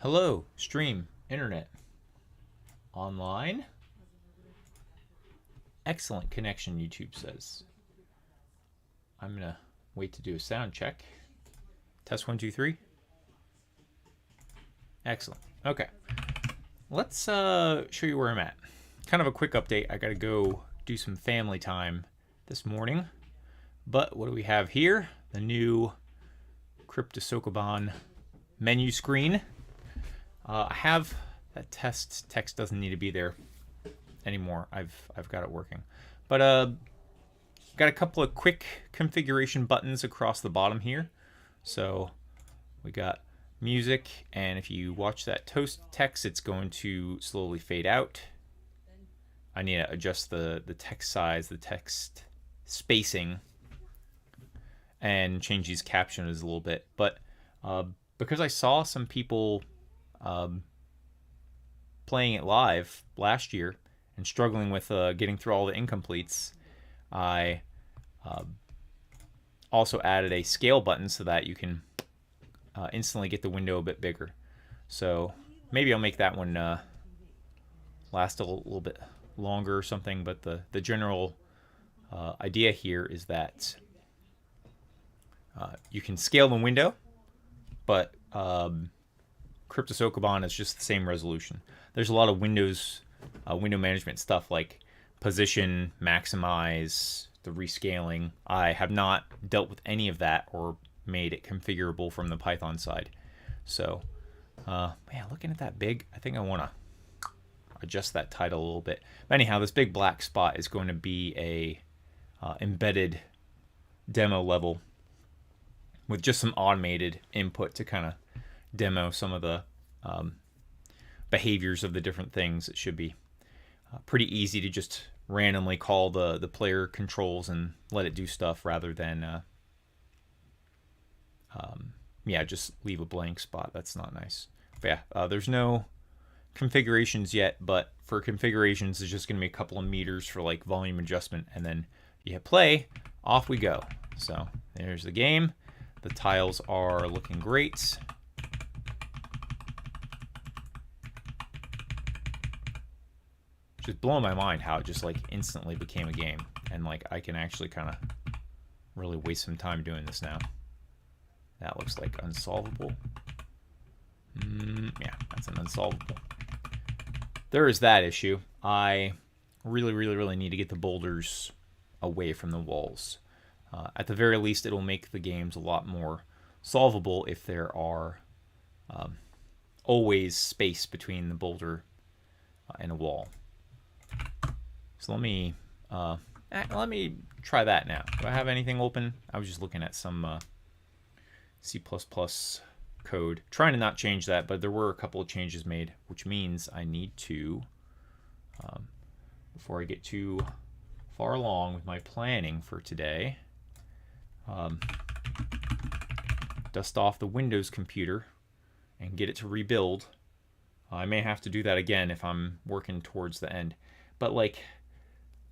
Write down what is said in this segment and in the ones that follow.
Hello, stream, internet, online. Excellent connection, YouTube says. I'm gonna wait to do a sound check. Test 1, 2, 3. Excellent. Okay. Let's show you where I'm at. Kind of a quick update. I gotta go do some family time this morning. But what do we have here? The new Cryptosokoban menu screen. I have that text doesn't need to be there anymore. I've got it working. But got a couple of quick configuration buttons across the bottom here. So we got music, and if you watch that toast text, it's going to slowly fade out. I need to adjust the text size, the text spacing, and change these captions a little bit. But because I saw some people playing it live last year and struggling with getting through all the incompletes, I also added a scale button so that you can instantly get the window a bit bigger. So maybe I'll make that one last a little bit longer or something, but the general idea here is that you can scale the window, but Cryptosokoban is just the same resolution. There's a lot of window management stuff like position, maximize, the rescaling. I have not dealt with any of that or made it configurable from the Python side. So, man, looking at that big, I think I want to adjust that title a little bit. But anyhow, this big black spot is going to be a embedded demo level with just some automated input to kind of demo some of the behaviors of the different things. It should be pretty easy to just randomly call the player controls and let it do stuff rather than just leave a blank spot. That's not nice. But yeah, there's no configurations yet, but for configurations it's just going to be a couple of meters for like volume adjustment, and then you hit play, off we go. So there's the game. The tiles are looking great. Just blowing my mind how it just like instantly became a game, and like I can actually kind of really waste some time doing this now. That looks like unsolvable. Yeah, that's an unsolvable. There is that issue. I really need to get the boulders away from the walls. At the very least, it'll make the games a lot more solvable if there are always space between the boulder and a wall. So let me try that now. Do I have anything open? I was just looking at some C++ code, trying to not change that, but there were a couple of changes made, which means I need to, before I get too far along with my planning for today, dust off the Windows computer and get it to rebuild. I may have to do that again if I'm working towards the end. But like,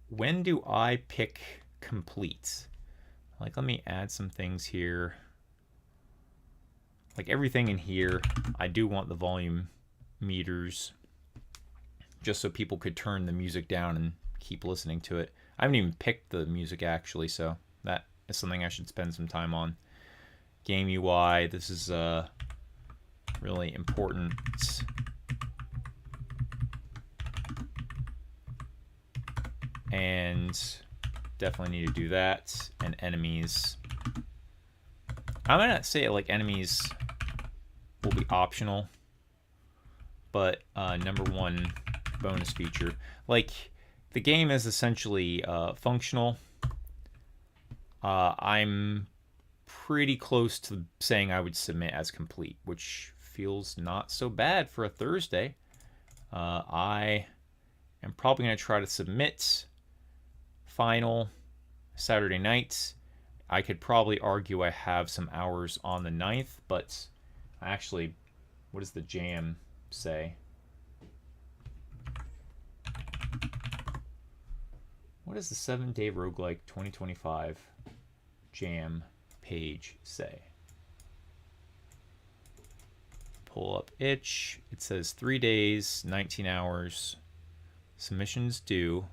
when do I pick complete? Like, let me add some things here. Like everything in here, I do want the volume meters just so people could turn the music down and keep listening to it. I haven't even picked the music actually, so that is something I should spend some time on. Game UI, this is really important. And definitely need to do that. And enemies, I'm gonna say like enemies will be optional, but number one bonus feature. Like, the game is essentially functional. I'm pretty close to saying I would submit as complete, which feels not so bad for a Thursday. I am probably going to try to submit final Saturday night. I could probably argue I have some hours on the 9th, but actually, what does the jam say? What does the 7-Day Roguelike 2025 jam page say? pull up itch. It says 3 days, 19 hours. Submissions due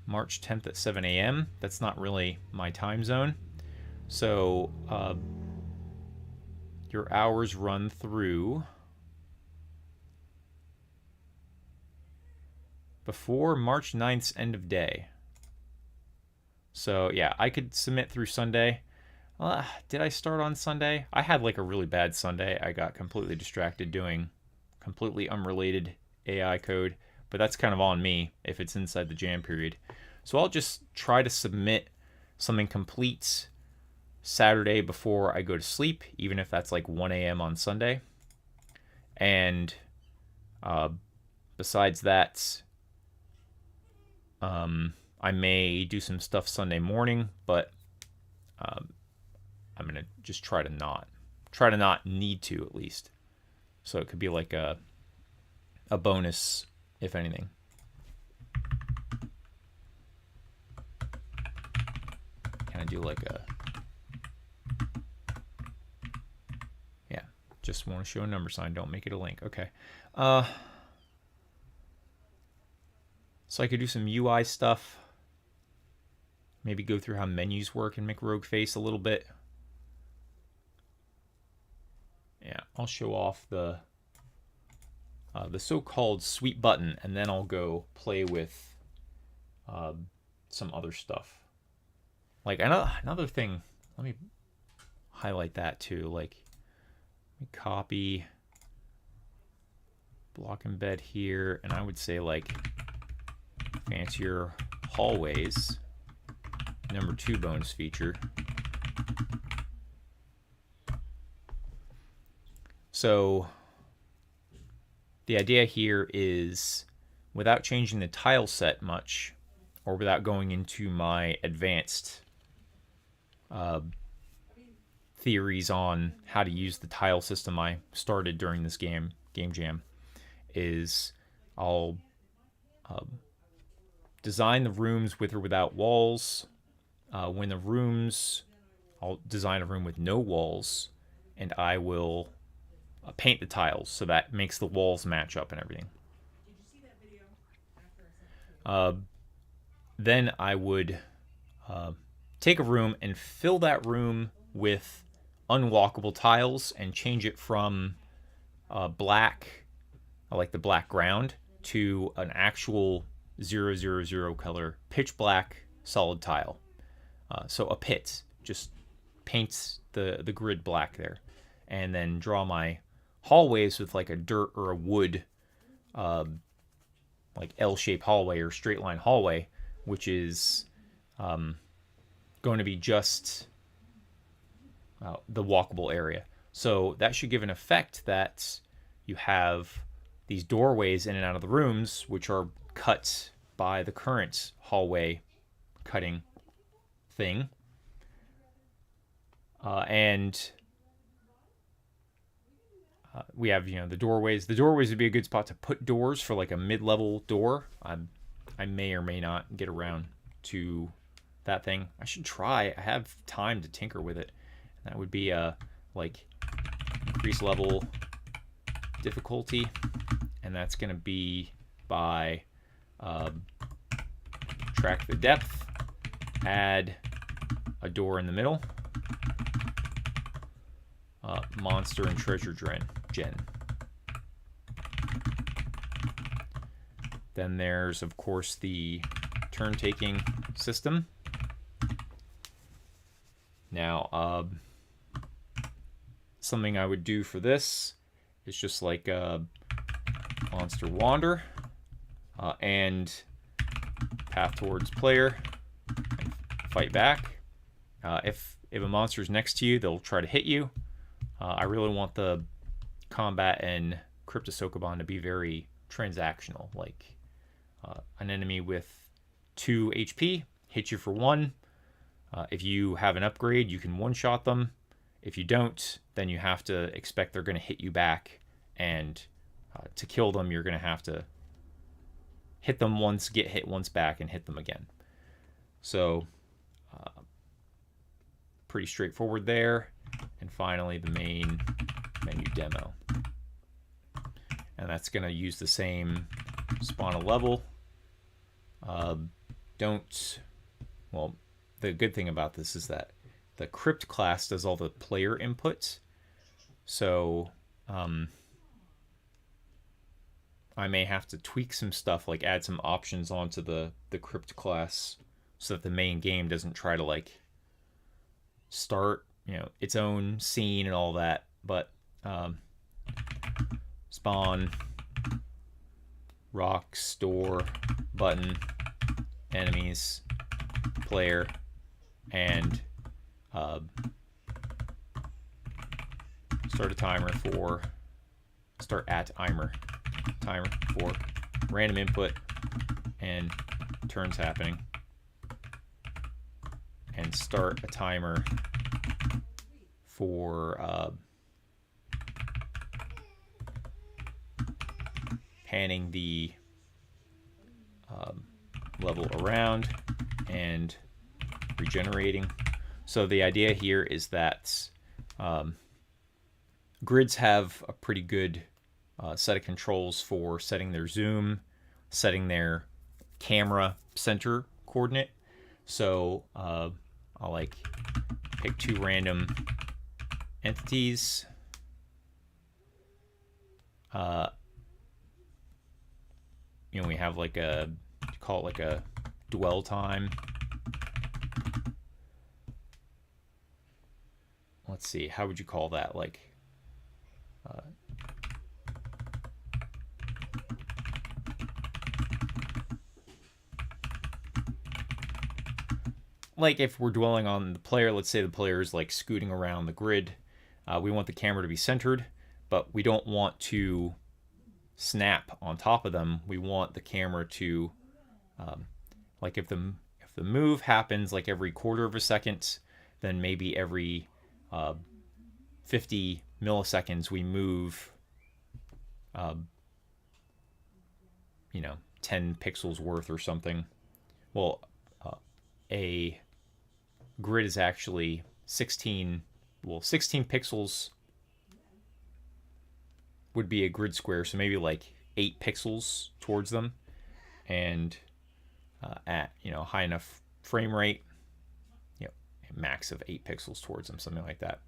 March 10th at 7 a.m. That's not really my time zone. So your hours run through before March 9th's end of day. So yeah, I could submit through Sunday. Did I start on Sunday? I had like a really bad Sunday. I got completely distracted doing completely unrelated AI code, but that's kind of on me if it's inside the jam period. So I'll just try to submit something complete Saturday before I go to sleep, even if that's like 1 a.m. on Sunday. And besides that, I may do some stuff Sunday morning, but I'm gonna just try to not need to, at least. So it could be like a bonus, if anything. Kind of do like a, yeah, just want to show a number sign, don't make it a link. Okay. So I could do some UI stuff. Maybe go through how menus work and make Rogue Face a little bit. Yeah, I'll show off the so-called sweet button, and then I'll go play with some other stuff. Like another thing, let me highlight that too. Like, let me copy, block embed here, and I would say like fancier hallways, number 2 bonus feature. So the idea here is, without changing the tile set much, or without going into my advanced theories on how to use the tile system I started during this game jam, is I'll design the rooms with or without walls. I'll design a room with no walls, and I will paint the tiles so that makes the walls match up and everything. Then I would take a room and fill that room with unwalkable tiles and change it from black, I like the black ground, to an actual 000 color pitch black solid tile. So a pit, just paints the grid black there, and then draw my hallways with like a dirt or a wood like L-shaped hallway or straight line hallway, which is going to be just the walkable area. So that should give an effect that you have these doorways in and out of the rooms, which are cut by the current hallway cutting thing. And we have, the doorways. The doorways would be a good spot to put doors for like a mid-level door. I may or may not get around to that thing. I should try. I have time to tinker with it. That would be like increase level difficulty, and that's going to be by track the depth, add a door in the middle, monster and treasure gen. Then there's, of course, the turn-taking system. Now, something I would do for this is just like monster wander and path towards player and fight back. If a monster's next to you, they'll try to hit you. I really want the combat and Cryptosokoban to be very transactional. Like an enemy with 2 HP hits you for 1. If you have an upgrade, you can one-shot them. If you don't, then you have to expect they're going to hit you back, and to kill them, you're going to have to hit them once, get hit once back, and hit them again. So pretty straightforward there. And finally, the main menu demo. And that's going to use the same spawn a level. Well, the good thing about this is that the crypt class does all the player inputs. So I may have to tweak some stuff, like add some options onto the crypt class so that the main game doesn't try to like start, its own scene and all that. But spawn, rock, store, button, enemies, player, and start at timer for random input and turns happening, and start a timer for panning the level around and regenerating. So the idea here is that grids have a pretty good set of controls for setting their zoom, setting their camera center coordinate. So I'll like pick two random entities. We have like call it like a dwell time. Let's see, how would you call that? Like if we're dwelling on the player, let's say the player is like scooting around the grid. We want the camera to be centered, but we don't want to snap on top of them. We want the camera to, like if the move happens like every quarter of a second, then maybe every 50 milliseconds we move 10 pixels worth or something. Well, a grid is actually 16 pixels would be a grid square, so maybe like 8 pixels towards them, and at high enough frame rate, max of 8 pixels towards them, something like that.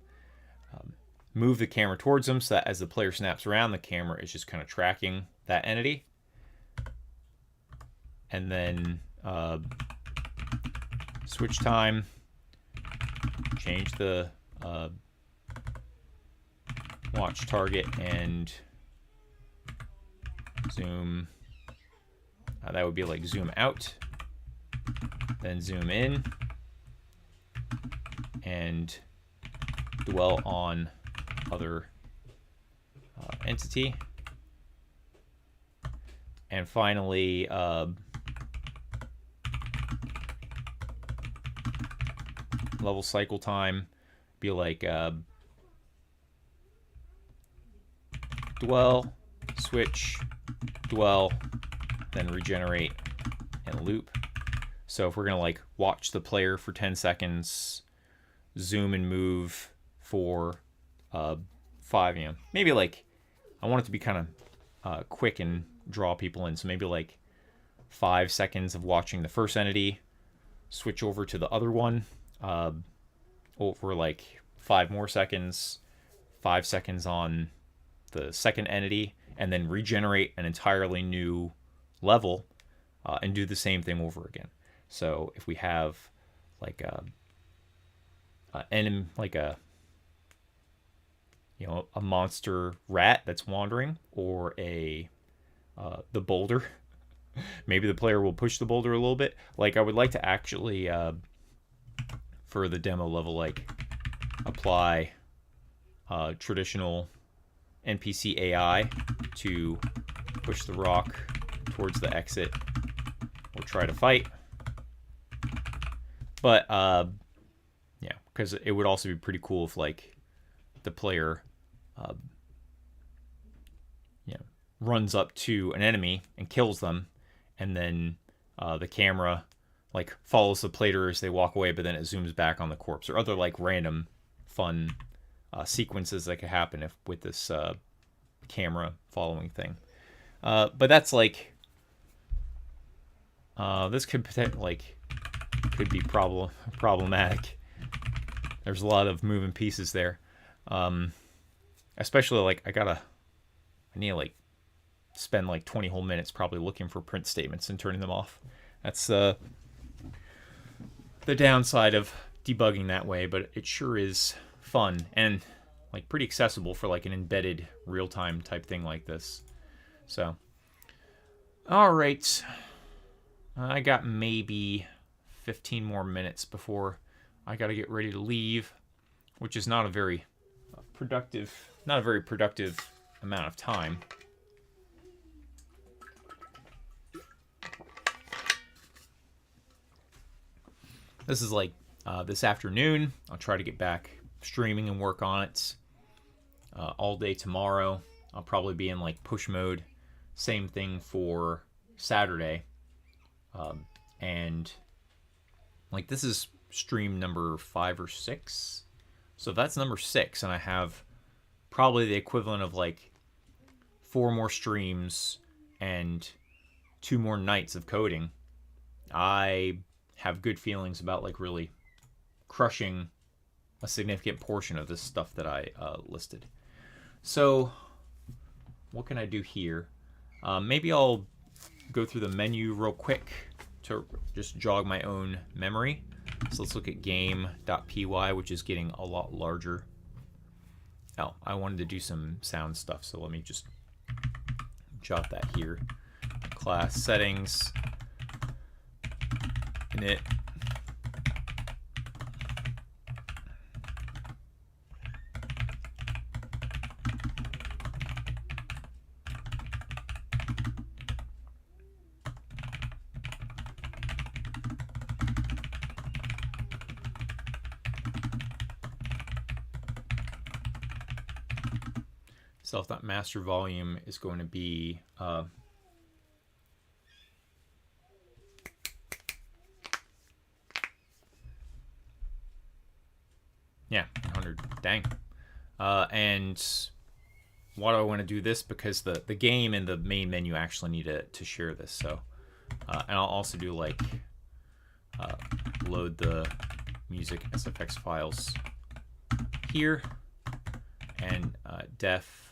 Move the camera towards them so that as the player snaps around, the camera is just kind of tracking that entity. And then switch time, change the watch target and zoom. That would be like zoom out, then zoom in, and dwell on other entity. And finally, level cycle time, be like dwell, switch, dwell, then regenerate and loop. So if we're gonna like watch the player for 10 seconds, zoom and move for 5, maybe like I want it to be kind of quick and draw people in. So maybe like 5 seconds of watching the first entity, switch over to the other one, over like 5 more seconds, 5 seconds on the second entity, and then regenerate an entirely new level and do the same thing over again. So if we have like a monster rat that's wandering, or the boulder, maybe the player will push the boulder a little bit. Like I would like to actually for the demo level, like apply traditional NPC AI to push the rock towards the exit or try to fight. But yeah, because it would also be pretty cool if like the player runs up to an enemy and kills them, and then the camera like follows the player as they walk away, but then it zooms back on the corpse, or other like random fun sequences that could happen if with this camera following thing. But that's like this could could be problematic. There's a lot of moving pieces there, especially like I need to like spend like 20 whole minutes probably looking for print statements and turning them off. That's the downside of debugging that way, but it sure is fun and like pretty accessible for like an embedded real-time type thing like this. So, all right, I got maybe 15 more minutes before I got to get ready to leave, which is not a very productive amount of time. This is like this afternoon. I'll try to get back streaming and work on it all day tomorrow. I'll probably be in like push mode. Same thing for Saturday. And like this is stream number 5 or 6. So if that's number 6 and I have probably the equivalent of like 4 more streams and 2 more nights of coding, I have good feelings about like really crushing a significant portion of this stuff that I listed. So what can I do here? Maybe I'll go through the menu real quick to just jog my own memory. So let's look at game.py, which is getting a lot larger. Oh, I wanted to do some sound stuff, so let me just jot that here. Class settings, init. Self.master volume is going to be 100. Dang. And why do I want to do this? Because the game and the main menu actually need to share this. So, and I'll also do like load the music SFX files here, and def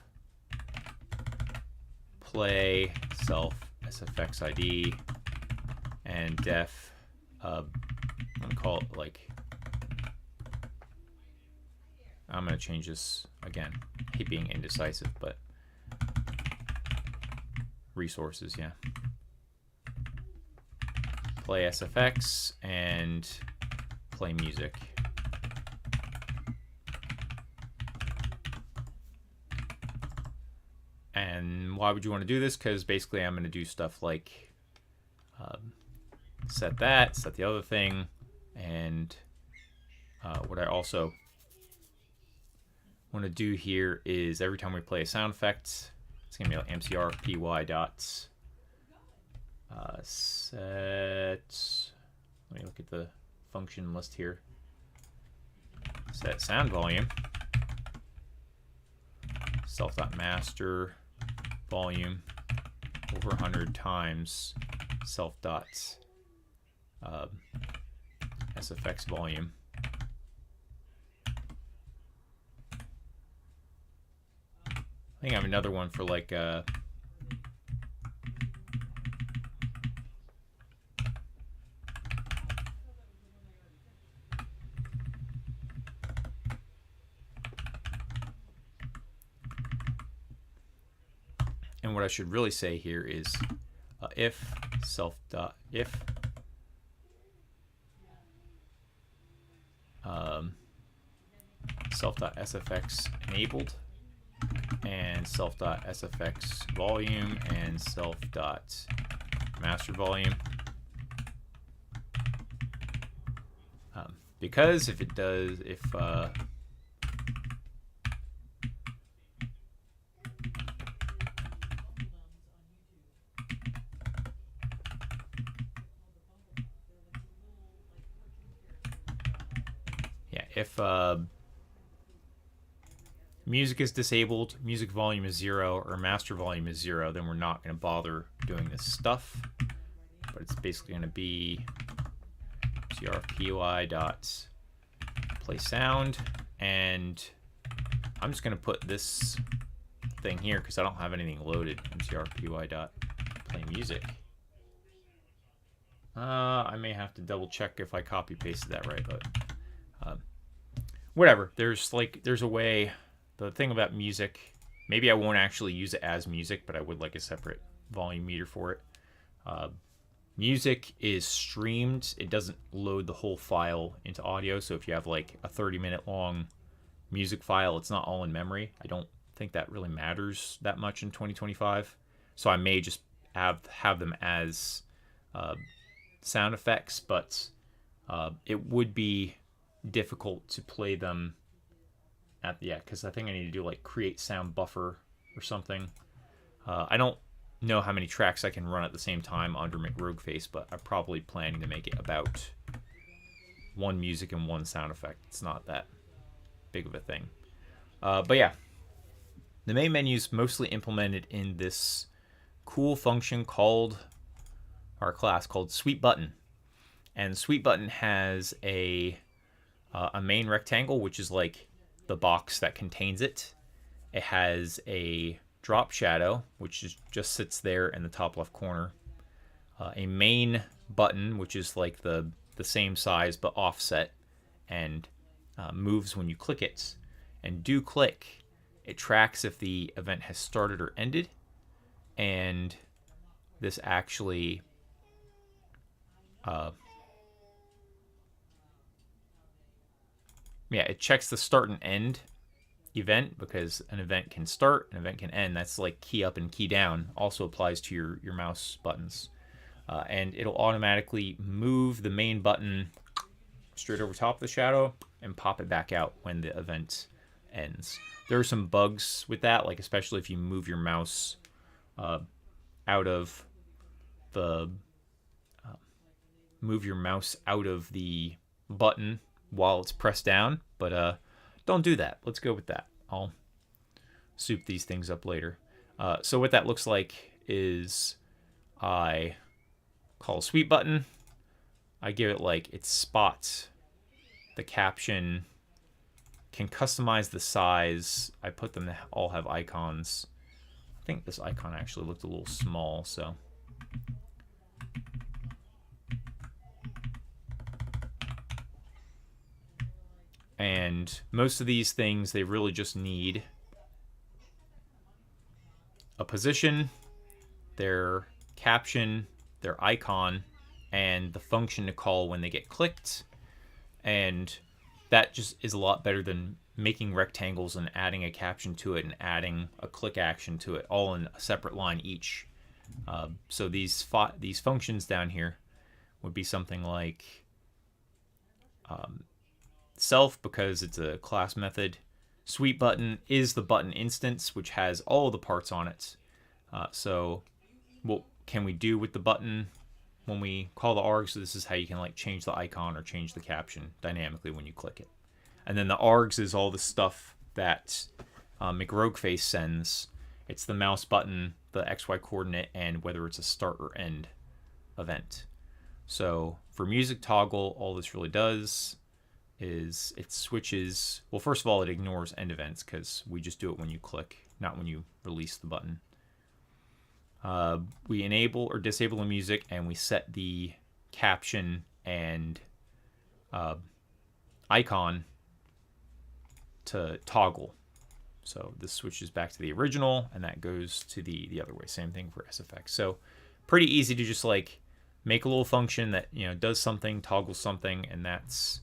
play self SFX ID, and def I'm gonna call it like, I'm gonna change this again. I hate being indecisive, but resources, yeah. Play SFX and play music. And why would you want to do this? Because basically I'm going to do stuff like set that, set the other thing, and what I also want to do here is every time we play a sound effect, it's going to be like mcr py set. Let me look at the function list here. Set sound volume. Self.master volume over 100 times self.sfx volume. I think I have another one for like and what I should really say here is if self.if self.sfx enabled, and self.sfx volume, and self.master volume. Because if it does, if music is disabled, music volume is 0, or master volume is 0, then we're not going to bother doing this stuff. But it's basically going to be crpui dot play sound, and I'm just going to put this thing here because I don't have anything loaded. mcrpui dot play music. I may have to double check if I copy pasted that right, but whatever. There's a way. The thing about music, maybe I won't actually use it as music, but I would like a separate volume meter for it. Music is streamed. It doesn't load the whole file into audio. So if you have like a 30-minute long music file, it's not all in memory. I don't think that really matters that much in 2025. So I may just have them as sound effects, but it would be difficult to play them because I think I need to do like create sound buffer or something. I don't know how many tracks I can run at the same time under McRogueface, but I'm probably planning to make it about one music and one sound effect. It's not that big of a thing. But yeah, the main menu is mostly implemented in this cool function called our class called Sweet Button. And Sweet Button has a main rectangle, which is like the box that contains it. It has a drop shadow, which just sits there in the top left corner. A main button, which is like the same size but offset and moves when you click it. And do click, it tracks if the event has started or ended. And this actually it checks the start and end event, because an event can start, an event can end. That's like key up and key down. Also applies to your mouse buttons. And it'll automatically move the main button straight over top of the shadow and pop it back out when the event ends. There are some bugs with that, like especially if you move your mouse out of the button while it's pressed down, but don't do that. Let's go with that. I'll soup these things up later. So what that looks like is I call Sweet Button. I give it like its spots. The caption can customize the size. I put them to all have icons. I think this icon actually looked a little small, so. And most of these things, they really just need a position, their caption, their icon, and the function to call when they get clicked. And that just is a lot better than making rectangles and adding a caption to it and adding a click action to it, all in a separate line each. So these functions down here would be something like self, because it's a class method. Sweet Button is the button instance, which has all the parts on it. So what can we do with the button when we call the args? So this is how you can like change the icon or change the caption dynamically when you click it. And then the args is all the stuff that McRogueface sends. It's the mouse button, the XY coordinate, and whether it's a start or end event. So for music toggle, all this really does is it switches. Well, first of all, it ignores end events because we just do it when you click, not when you release the button. We enable or disable the music, and we set the caption and icon to toggle. So this switches back to the original, and that goes to the other way. Same thing for SFX. So pretty easy to just like make a little function that does something, toggles something, and that's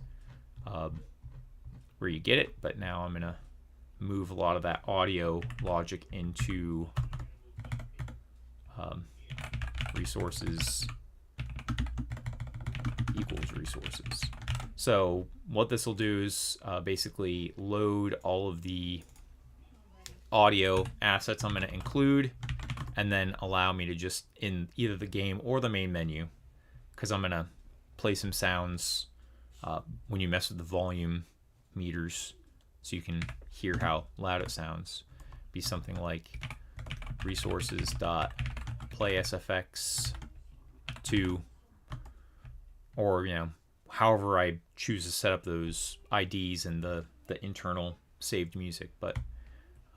where you get it. But now I'm gonna move a lot of that audio logic into resources equals resources. So what this will do is basically load all of the audio assets I'm going to include, and then allow me to just, in either the game or the main menu, because I'm going to play some sounds when you mess with the volume meters. so you can hear how loud it sounds. Be something like resources dot play sfx 2, or however I choose to set up those IDs and the internal saved music. But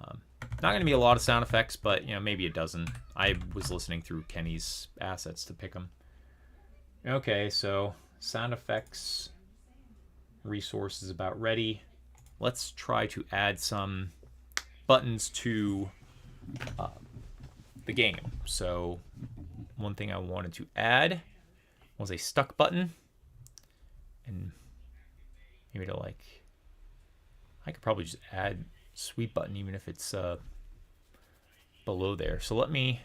not going to be a lot of sound effects, but maybe a dozen. I was listening through Kenny's assets to pick them. Okay, so sound effects resource is about ready. Let's try to add some buttons to the game. So one thing I wanted to add was a stuck button, and maybe to I could probably just add sweep button even if it's below there. So let me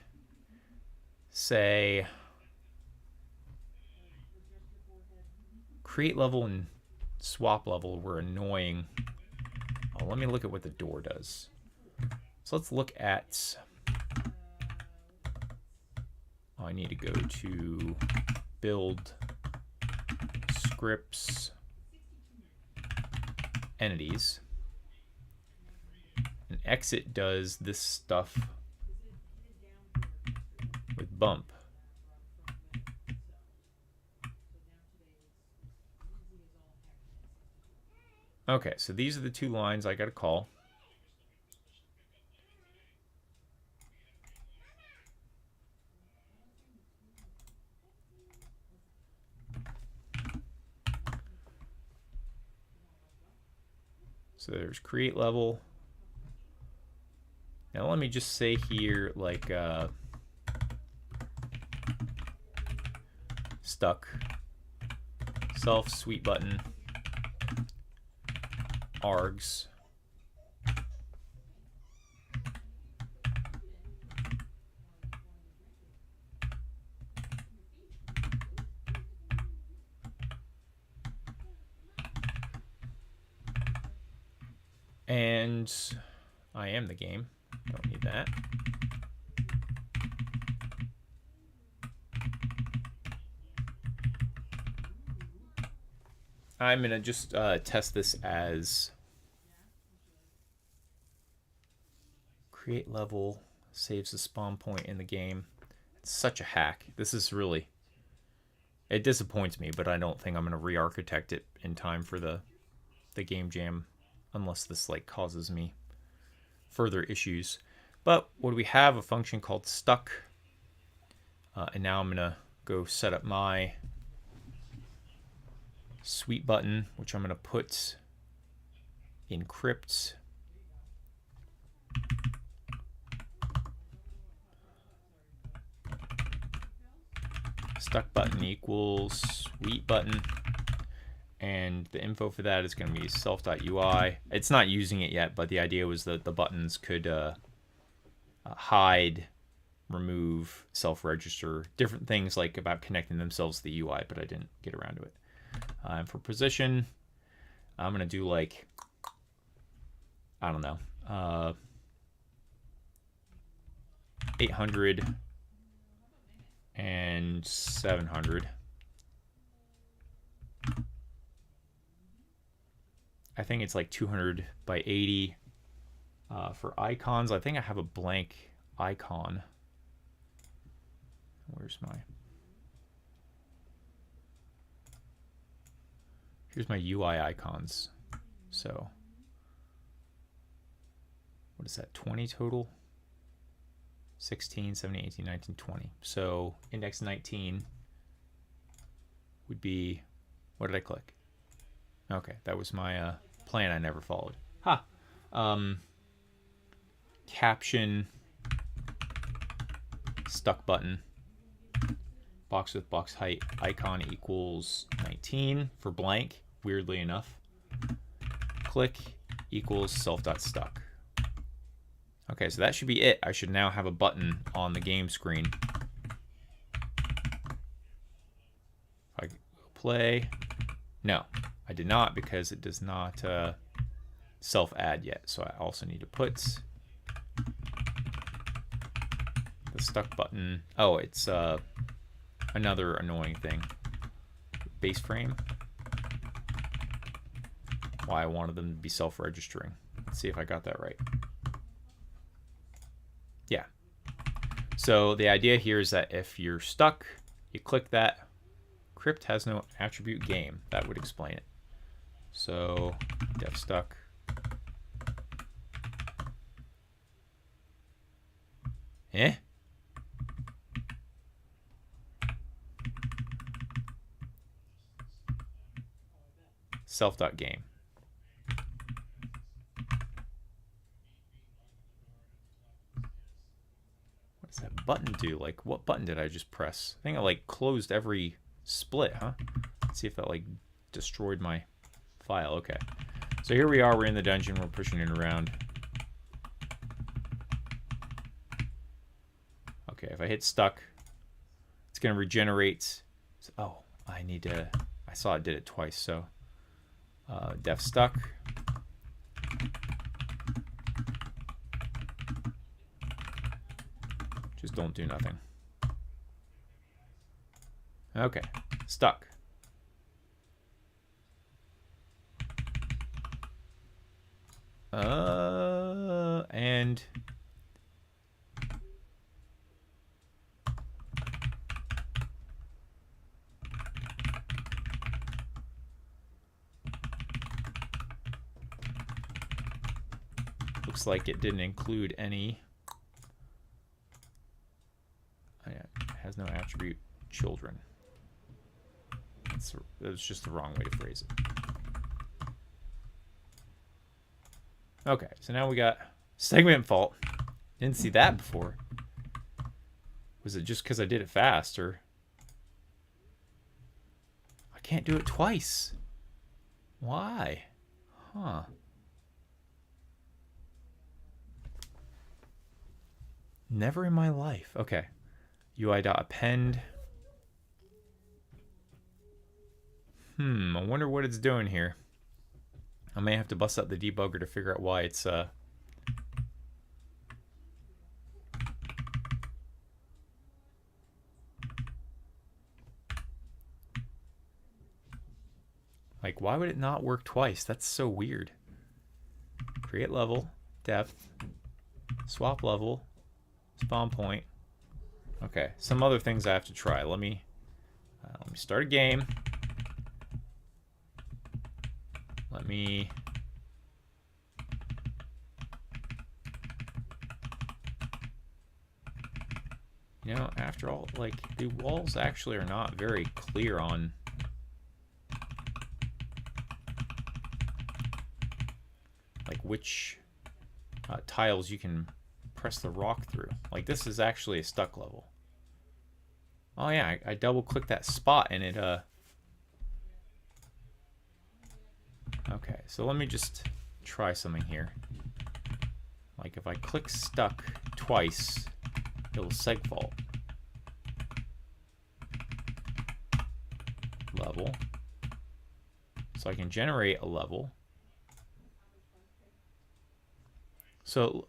say create level and swap level were annoying. Oh, let me look at what the door does. So let's look at, I need to go to build scripts entities, and exit does this stuff with bump. Okay, so these are the two lines I got to call. So there's create level. Now let me just say here stuck self sweep button args and I am the game. Don't need that. I'm gonna just test this as create level saves the spawn point in the game. It's such a hack. This is really, it disappoints me, but I don't think I'm gonna re-architect it in time for the game jam unless this causes me further issues. But what do we have? A function called stuck, and now I'm gonna go set up my sweep button, which I'm gonna put encrypt stuck button equals sweep button, and the info for that is going to be self.ui. It's not using it yet, but the idea was that the buttons could hide, remove, self-register, different things about connecting themselves to the UI, but I didn't get around to it. And for position, I'm going to do I don't know, 800 and 700. I think it's 200 by 80. For icons, I think I have a blank icon. Where's here's my UI icons. So what is that, 20 total? 16, 17, 18, 19, 20. So index 19 would be, what did I click? Okay, that was my plan I never followed. Caption stuck button box with box height icon equals 19 for blank, weirdly enough. Click equals self.stuck. Okay, so that should be it. I should now have a button on the game screen. If I play, no, I did not, because it does not self-add yet. So I also need to put the stuck button. Oh, it's another annoying thing. Base frame. why I wanted them to be self-registering. Let's see if I got that right. Yeah. So the idea here is that if you're stuck, you click that. Crypt has no attribute game. That would explain it. So def stuck. Eh? Self.game. What does that button do? Like, what button did I just press? I think I like closed every split, huh? Let's see if that like destroyed my file. Okay. So here we are. We're in the dungeon. We're pushing it around. Okay, if I hit stuck, it's going to regenerate. Oh, I need to... I saw it did it twice, so... def stuck. Just don't do nothing. Okay, stuck. And... looks like it didn't include any. Oh, yeah, it has no attribute children. That was just the wrong way to phrase it. Okay, so now we got segment fault. Didn't see that before. Was it just because I did it fast, or I can't do it twice? Why? Huh. Never in my life. Okay. UI.append. I wonder what it's doing here. I may have to bust out the debugger to figure out why it's like, why would it not work twice? That's so weird. Create level, depth, swap level, spawn point. Okay, some other things I have to try. Let me start a game. Let me after all, like, the walls actually are not very clear on like which tiles you can press the rock through. Like, this is actually a stuck level. Oh yeah, I double click that spot and it okay, so let me just try something here. Like, if I click stuck twice, it'll seg fault. Level. So I can generate a level. So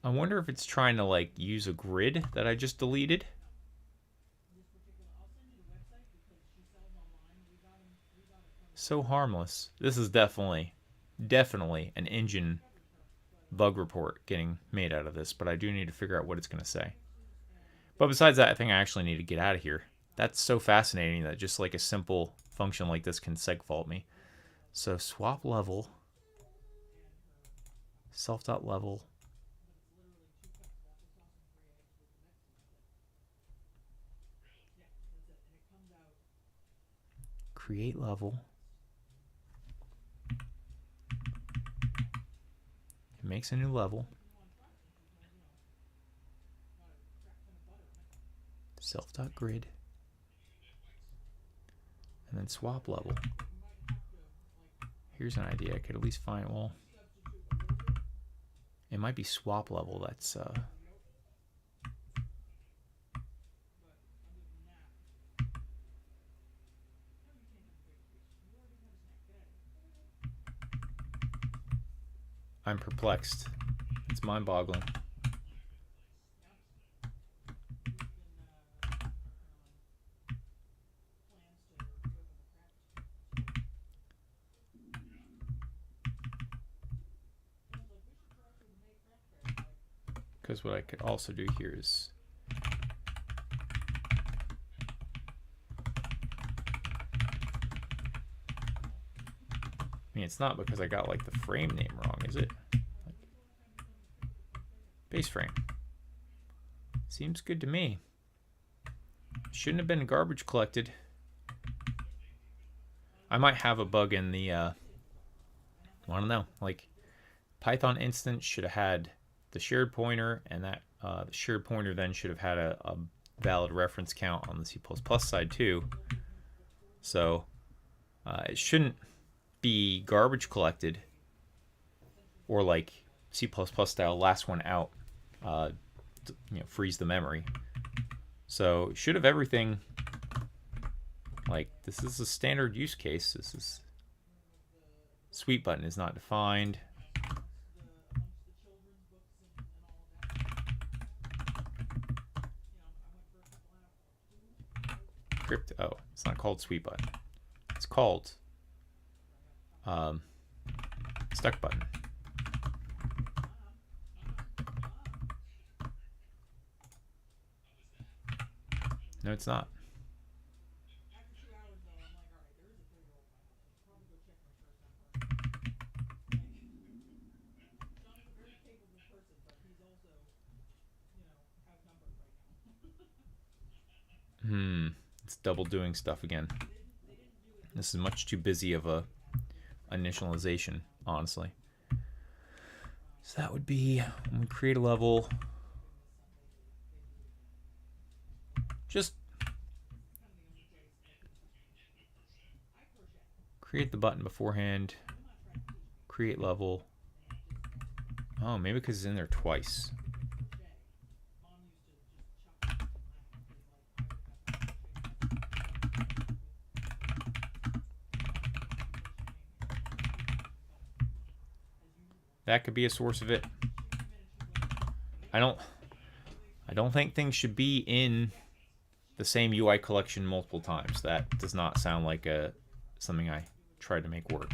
I wonder if it's trying to like use a grid that I just deleted. So harmless. This is definitely an engine bug report getting made out of this, but I do need to figure out what it's going to say. But besides that, I think I actually need to get out of here. That's so fascinating that just like a simple function like this can seg fault me. So swap level, self.level. Create level. It makes a new level. Self.grid. And then swap level. Here's an idea. I could at least find, well, it might be swap level. That's I'm perplexed. It's mind-boggling. Because what I could also do here is I mean, it's not because I got like the frame name wrong, is it? Base frame. Seems good to me. Shouldn't have been garbage collected. I might have a bug in the, I don't know, like Python instance should have had the shared pointer, and that the shared pointer then should have had a valid reference count on the C++ side too. So it shouldn't be garbage collected or like C++ style last one out, freeze the memory. So should have everything, like this is a standard use case. This is sweep button is not defined. Oh, it's not called sweep button. It's called stuck button. No, it's not. It's double doing stuff again. This is much too busy of a initialization, honestly. So that would be when we create a level. Just create the button beforehand. Create level. Oh, maybe because it's in there twice. That could be a source of it. I don't think things should be in the same UI collection multiple times. That does not sound like something I tried to make work.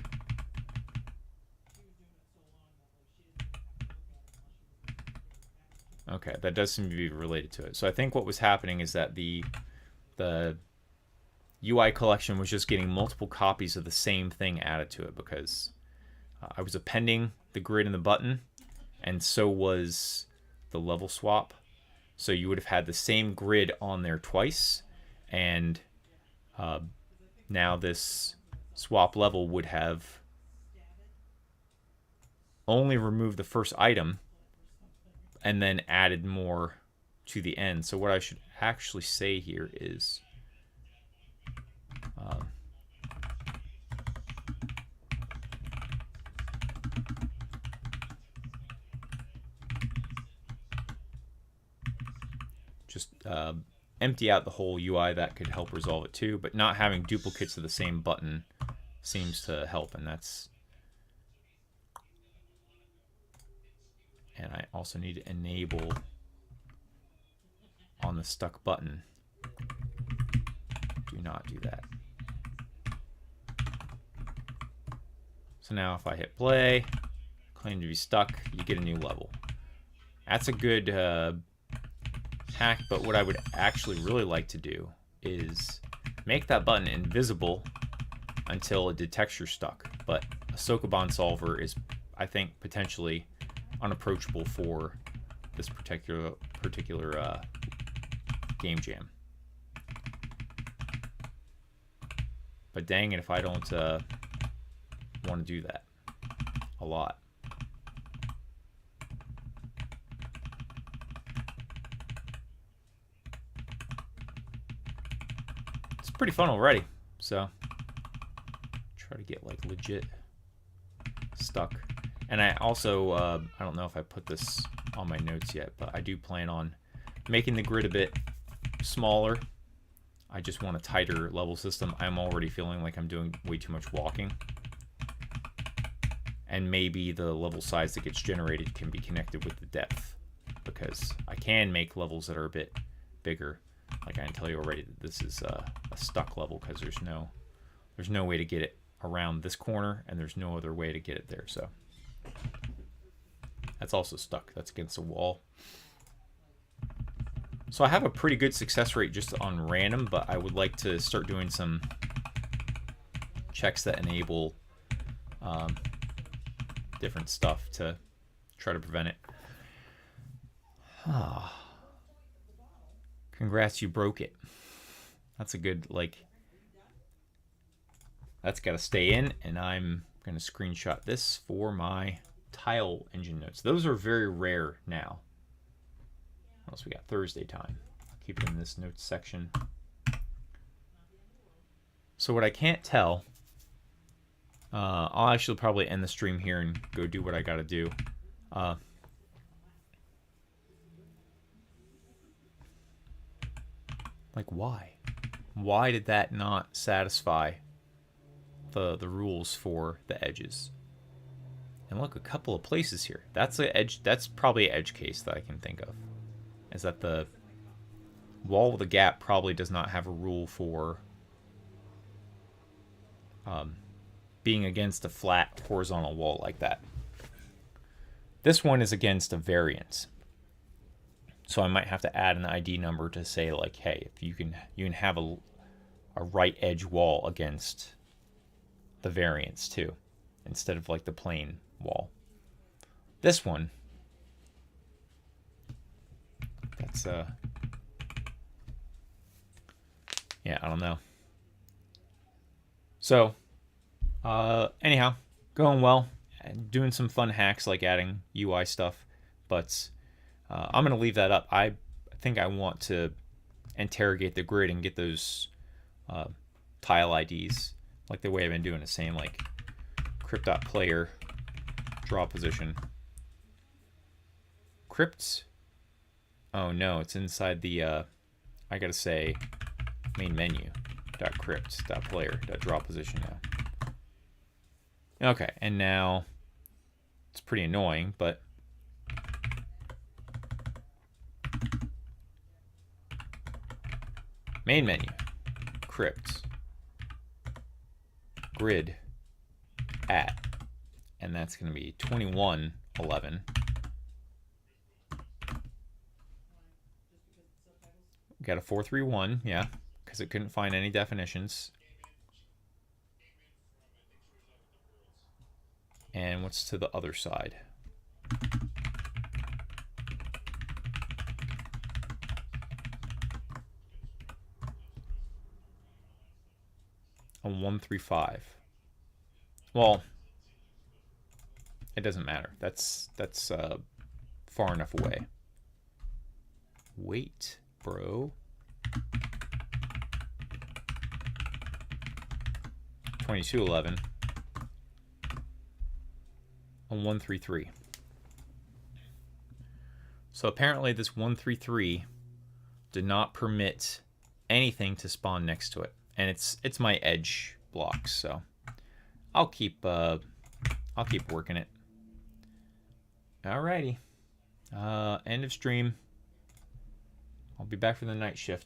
Okay, that does seem to be related to it. So I think what was happening is that the UI collection was just getting multiple copies of the same thing added to it because I was appending the grid and the button, and so was the level swap. So you would have had the same grid on there twice, and now this swap level would have only removed the first item and then added more to the end. So what I should actually say here is just empty out the whole UI. That could help resolve it too, but not having duplicates of the same button seems to help, and that's. And I also need to enable on the stuck button. Do not do that. So now if I hit play, claim to be stuck, you get a new level. That's a good hack, but what I would actually really like to do is make that button invisible until it detects you're stuck. But a Sokoban solver is, I think, potentially unapproachable for this particular game jam. But dang it if I don't want to do that a lot. It's pretty fun already, so try to get like legit stuck. And I also, I don't know if I put this on my notes yet, but I do plan on making the grid a bit smaller. I just want a tighter level system. I'm already feeling like I'm doing way too much walking. And maybe the level size that gets generated can be connected with the depth, because I can make levels that are a bit bigger. Like I can tell you already that this is a stuck level because there's no way to get it around this corner, and there's no other way to get it there. So That's also stuck. That's against the wall. So I have a pretty good success rate just on random, but I would like to start doing some checks that enable different stuff to try to prevent it. Congrats, you broke it. That's a good, like, that's got to stay in, and I'm going to screenshot this for my tile engine notes. Those are very rare now. What else we got? Thursday time. I'll keep it in this notes section. So what I can't tell, I'll actually probably end the stream here and go do what I got to do. Like, why? Why did that not satisfy the rules for the edges? And look, a couple of places here. That's an edge. That's probably an edge case that I can think of. Is that the wall with a gap probably does not have a rule for being against a flat horizontal wall like that. This one is against a variance. So I might have to add an ID number to say, like, hey, if you can have a right edge wall against the variance too, instead of like the plain wall. This one, that's yeah, I don't know. So anyhow, going well, and doing some fun hacks like adding UI stuff, but I'm going to leave that up. I think I want to interrogate the grid and get those tile IDs, like the way I've been doing it, saying like crypt.player draw position. Crypts. Oh no, it's inside the I gotta say main menu .crypt.player.draw position now. Okay, and now it's pretty annoying, but main menu, crypt, grid, at, and that's going to be 2111. Got a 431, yeah, because it couldn't find any definitions. And what's to the other side? A 135. Well, it doesn't matter. That's far enough away. Wait, bro. 2211. A 133. So apparently this 133 did not permit anything to spawn next to it, and it's my edge blocks. So I'll keep working it. Alrighty. End of stream. I'll be back for the night shift.